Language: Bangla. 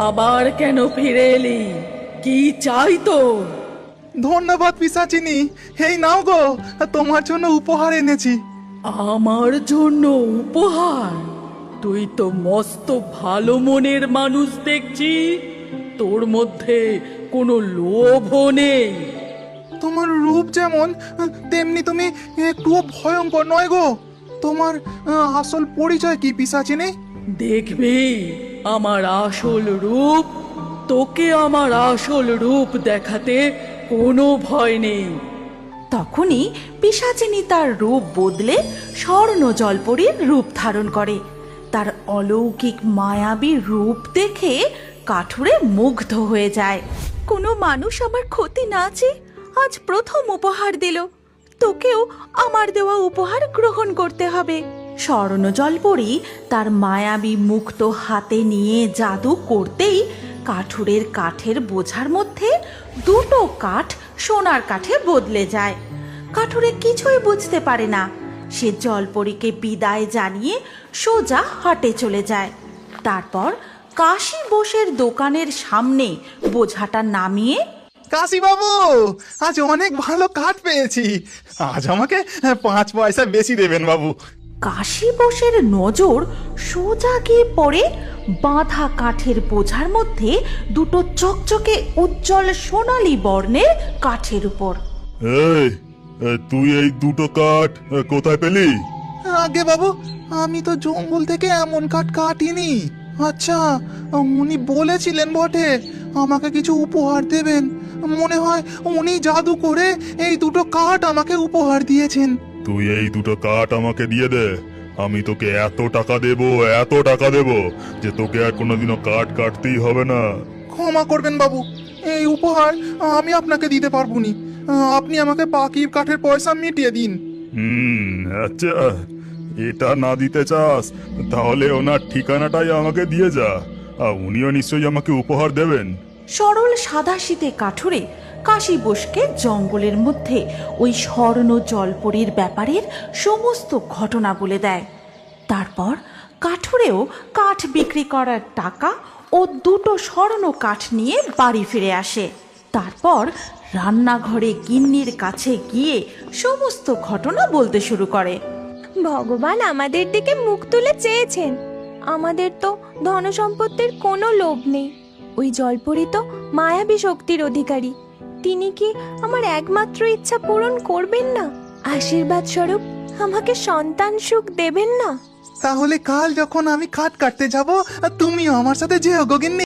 আবার কেন ফিরে এলি? কি চাই তোর? ধন্যবাদ পিশাচিনী, এই নাও গো, তোমার জন্য উপহার এনেছি। আমার জন্য উপহার? তুই তো মস্ত ভালো মনের মানুষ দেখছি। তোর মধ্যে কোনো লোভও নেই। তোমার রূপ যেমন, তেমনি তুমি একটুও ভয়ঙ্কর নয় গো। তোমার আসল পরিচয় কি পিশাচিনী? দেখবি আমার আসল রূপ। তোকে আমার আসল রূপ দেখাতে কোনো ভয় নেই। তখনই পিশাচিনী তার রূপ বদলে স্বর্ণ জলপরীর রূপ ধারণ করে। তার অলৌকিক মায়াবী রূপ দেখে কাঠুরে মুগ্ধ হয়ে যায়। কোনো মানুষ আমার ক্ষতি না চেয়ে আজ প্রথম উপহার দিল, তোকেও আমার দেওয়া উপহার গ্রহণ করতে হবে। স্বর্ণ জলপরী তার মায়াবী মুক্ত হাতে নিয়ে জাদু করতেই কাঠুরের কাঠের বোঝার মধ্যে দুটো কাঠ সোনার কাঠে বদলে যায়। কাঠুরে কিছুই বুঝতে পারে না। সে জলপরীকে বিদায় জানিয়ে সোজা হাটে চলে যায়। তারপর কাশী বোসের দোকানের সামনে বোঝাটা নামিয়ে, কাশী বাবু, আজ অনেক ভালো কাঠ পেয়েছি, আজ আমাকে 5 পয়সা বেশি দেবেন বাবু। কাশী বোসের নজর সোজা গিয়ে পড়ে বাঁধা কাঠের বোঝার মধ্যে দুটো চকচকে উজ্জ্বল সোনালী বর্ণের কাঠের উপর। এই, তুই এই দুটো কাঠ কোথায় পেলি? আগে বাবু, আমি তো জঙ্গল থেকে এমন কাঠ কাটিনি। আচ্ছা, উনি বলেছিলেন বটে আমাকে কিছু উপহার দেবেন। মনে হয় উনি জাদু করে এই দুটো কাঠ আমাকে উপহার দিয়েছেন। তুই এই দুটো কাঠ আমাকে দিয়ে দে, আমি তোকে এত টাকা দেব যে তোকে আর কোনোদিনও কাঠ কাটতেই হবে না। ক্ষমা করবেন বাবু, এই উপহার আমি আপনাকে দিতে পারবো নি। আপনি আমাকে বাকি কাঠের পয়সা মিটিয়ে দিন। আচ্ছা, এটা না দিতে চাস তাহলে ওনার ঠিকানাটাই আমাকে দিয়ে যা, আর উনিও নিশ্চয়ই আমাকে উপহার দেবেন। সরল সাদাশীতে কাঠুরে কাশী বোসকে জঙ্গলের মধ্যে ওই স্বর্ণ জলপরীর ব্যাপারের সমস্ত ঘটনা বলে দেয়। তারপর কাঠুরেও কাঠ বিক্রি করার টাকা ও দুটো স্বর্ণ কাঠ নিয়ে বাড়ি ফিরে আসে। তারপর রান্নাঘরে গিন্নির কাছে গিয়ে সমস্ত ঘটনা বলতে শুরু করে। ভগবান আমাদের দিকে মুখ তুলে চেয়েছেন। আমাদের তো ধনসম্পত্তির কোনো লোভ নেই। ওই জলপরী তো মায়াবী শক্তির অধিকারী। তিনি কি আমার একমাত্র ইচ্ছা পূরণ করবেন না? আশীর্বাদ স্বরূপ আমাকে সন্তান সুখ দেবেন না? তাহলে কাল যখন আমি কাঠ কাটতে যাব, তুমিও আমার সাথে যেও গো গিন্নি।